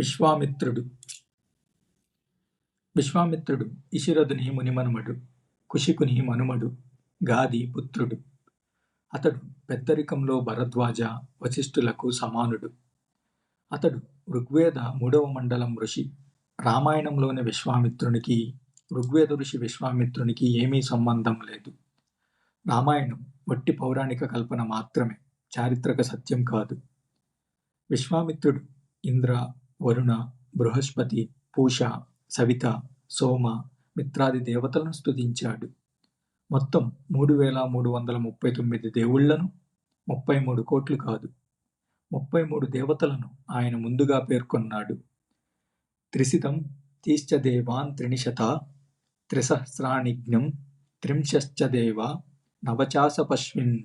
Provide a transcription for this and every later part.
విశ్వామిత్రుడు విశ్వామిత్రుడు ఇషిరదుని మునిమనుమడు, కుశికుని మనుమడు, గాది పుత్రుడు. అతడు పెద్దరికంలో భరద్వాజ, వశిష్ఠులకు సమానుడు. అతడు ఋగ్వేద 3వ మండలం ఋషి. రామాయణంలోని విశ్వామిత్రునికి, ఋగ్వేద ఋషి విశ్వామిత్రునికి ఏమీ సంబంధం లేదు. రామాయణం వట్టి పౌరాణిక కల్పన మాత్రమే, చారిత్రక సత్యం కాదు. విశ్వామిత్రుడు ఇంద్ర, వరుణ, బృహస్పతి, పూష, సవిత, సోమ, మిత్రాది దేవతలను స్తుతించాడు. మొత్తం 3339 దేవుళ్లను, 33 కోట్లు కాదు, 33 దేవతలను ఆయన ముందుగా పేర్కొన్నాడు. త్రిశితం తీశ్చ దేవాన్ త్రినిశత త్రిసహస్రాణిజ్ఞం త్రింశశ్చ దేవ నవచాసపశ్విన్.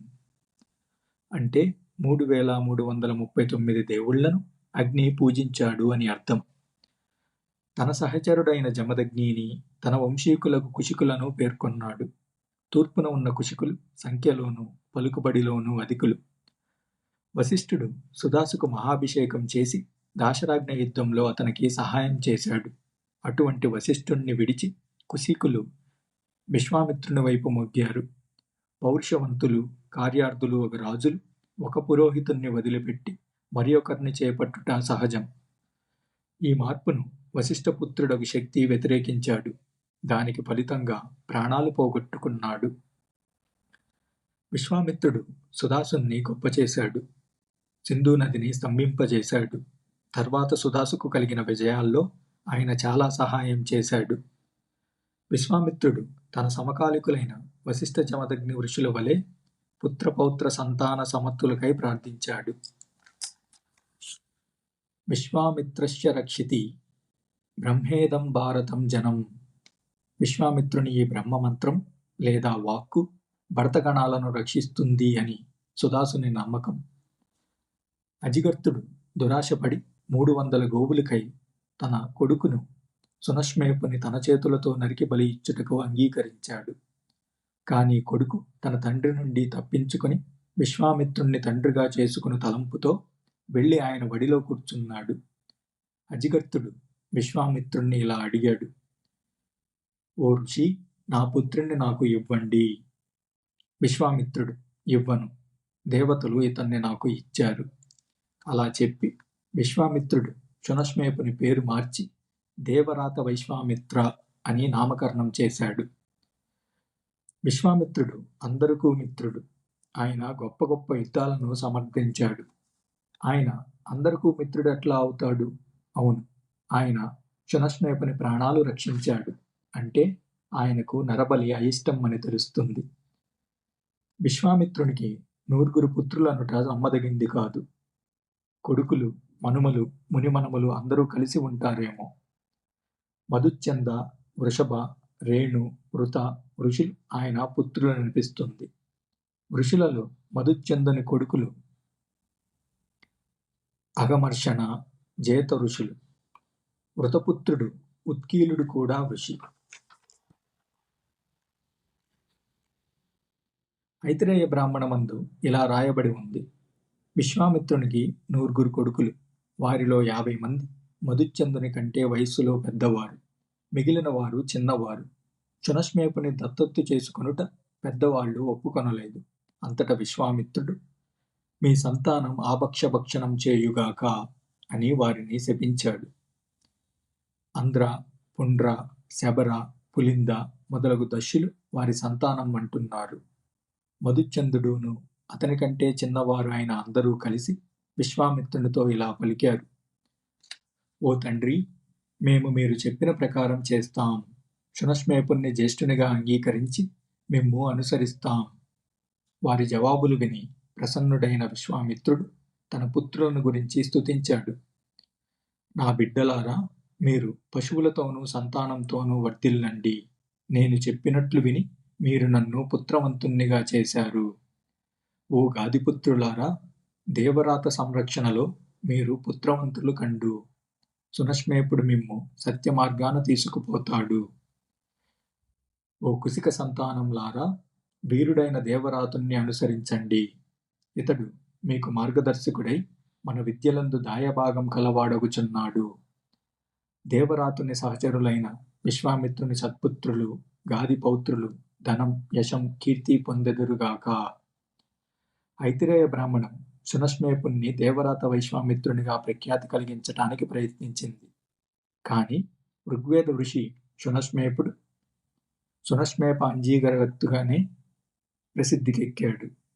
అంటే 3339 దేవుళ్లను అగ్ని పూజించాడు అని అర్థం. తన సహచరుడైన జమదగ్నిని, తన వంశీకులకు కుశికులను పేర్కొన్నాడు. తూర్పున ఉన్న కుశికులు సంఖ్యలోనూ పలుకుబడిలోనూ అధికులు. వశిష్ఠుడు సుదాసుకు మహాభిషేకం చేసి దాశరాజ్ఞ యుద్ధంలో అతనికి సహాయం చేశాడు. అటువంటి వశిష్ఠుణ్ణి విడిచి కుశికులు విశ్వామిత్రుని వైపు మొగ్గారు. పౌరుషవంతులు, కార్యార్థులు ఒక రాజులు ఒక పురోహితుణ్ణి వదిలిపెట్టి మరి ఒకరిని చేపట్టుట సహజం. ఈ మార్పును వశిష్ఠపుత్రుడగు శక్తి వ్యతిరేకించాడు. దానికి ఫలితంగా ప్రాణాలు పోగొట్టుకున్నాడు. విశ్వామిత్రుడు సుదాసుని గొప్పచేశాడు. సింధు నదిని స్తంభింపజేశాడు. తర్వాత సుదాసుకు కలిగిన విజయాల్లో ఆయన చాలా సహాయం చేశాడు. విశ్వామిత్రుడు తన సమకాలికులైన వశిష్ఠ జమదగ్ని ఋషుల వలె పుత్రపౌత్ర సంతాన సమర్థులకై ప్రార్థించాడు. విశ్వామిత్రస్య రక్షితి బ్రహ్మేదం భారతం జనం. విశ్వామిత్రుని ఈ బ్రహ్మమంత్రం లేదా వాక్కు భరతగణాలను రక్షిస్తుంది అని సుదాసుని నమ్మకం. అజిగర్తుడు దురాశపడి 300 గోవులకై తన కొడుకును సునశ్మేపుని తన చేతులతో నరికి బలి ఇచ్చుటకు అంగీకరించాడు. కానీ కొడుకు తన తండ్రి నుండి తప్పించుకొని విశ్వామిత్రుణ్ణి తండ్రిగా చేసుకుని తలంపుతో వెళ్ళి ఆయన వడిలో కూర్చున్నాడు. అజిగర్తుడు విశ్వామిత్రుణ్ణి ఇలా అడిగాడు: ఓ ఋషి, నా పుత్రుణ్ణి నాకు ఇవ్వండి. విశ్వామిత్రుడు: ఇవ్వను, దేవతలు ఇతన్ని నాకు ఇచ్చారు. అలా చెప్పి విశ్వామిత్రుడు శునశ్మేపుని పేరు మార్చి దేవరాత వైశ్వామిత్ర అని నామకరణం చేశాడు. విశ్వామిత్రుడు అందరికీ మిత్రుడు. ఆయన గొప్ప గొప్ప యుద్ధాలను సమర్థించాడు. ఆయన అందరికీ మిత్రుడు ఎట్లా అవుతాడు? అవును, ఆయన శునశ్మేపుని ప్రాణాలు రక్షించాడు. అంటే ఆయనకు నరబలి అయిష్టం అని తెలుస్తుంది. విశ్వామిత్రునికి 9 పుత్రులనుట నమ్మదగింది కాదు. కొడుకులు, మనుమలు, మునిమనుమలు అందరూ కలిసి ఉంటారేమో. మధుచ్ఛంద, వృషభ, రేణు, వృత ఋషులు ఆయన పుత్రులనిపిస్తుంది. ఋషులలో మధుచ్ఛందుని కొడుకులు అగమర్షణ, జేత ఋషులు. వృతపుత్రుడు ఉత్కీలుడు కూడా ఋషి. ఐతిరేయ బ్రాహ్మణమందు ఇలా రాయబడి ఉంది: విశ్వామిత్రునికి 9 కొడుకులు. వారిలో 50 మంది మధుచ్ఛందుని కంటే వయస్సులో పెద్దవారు, మిగిలిన వారు చిన్నవారు. శునశ్మేపుని దత్తత్తు చేసుకొనుట పెద్దవాళ్లు ఒప్పుకొనలేదు. అంతటా విశ్వామిత్రుడు, మీ సంతానం ఆభక్షభక్షణం చేయుగాక అని వారిని శపించాడు. అంధ్ర, పుండ్ర, శబర, పులింద మొదలగు దస్యులు వారి సంతానం అంటున్నారు. మధుచ్ఛందుడును అతని కంటే చిన్నవారు అయిన అందరూ కలిసి విశ్వామిత్రునితో ఇలా పలికారు: ఓ తండ్రి, మేము మీరు చెప్పిన ప్రకారం చేస్తాం. శునశ్మేపుణ్ణి జ్యేష్ఠునిగా అంగీకరించి మిమ్ము అనుసరిస్తాం. వారి జవాబులు విని ప్రసన్నుడైన విశ్వామిత్రుడు తన పుత్రులను గురించి స్తుతించాడు. నా బిడ్డలారా, మీరు పశువులతోనూ సంతానంతోనూ వర్ధిల్లండి. నేను చెప్పినట్లు విని మీరు నన్ను పుత్రవంతుణ్ణిగా చేశారు. ఓ గాదిపుత్రులారా, దేవరాత సంరక్షణలో మీరు పుత్రవంతులు కండు. సునశ్మేపుడు మిమ్ము సత్యమార్గాన తీసుకుపోతాడు. ఓ కుశిక సంతానంలారా, వీరుడైన దేవరాతుణ్ణి అనుసరించండి. ఇతడు మీకు మార్గదర్శకుడై మన విద్యలందు దాయభాగం కలవాడగుచున్నాడు. దేవరాతుని సహచరులైన విశ్వామిత్రుని సత్పుత్రులు గాది పౌత్రులు ధనం యశం కీర్తి పొందెదరుగాక. ఐతిరేయ బ్రాహ్మణం శునశ్మేపుణ్ణి దేవరాత వైశ్వామిత్రునిగా ప్రఖ్యాతి కలిగించటానికి ప్రయత్నించింది. కాని ఋగ్వేద ఋషి శునశ్మేపుడు శునశ్మేప అంజీగరగత్తుగానే ప్రసిద్ధికెక్కాడు.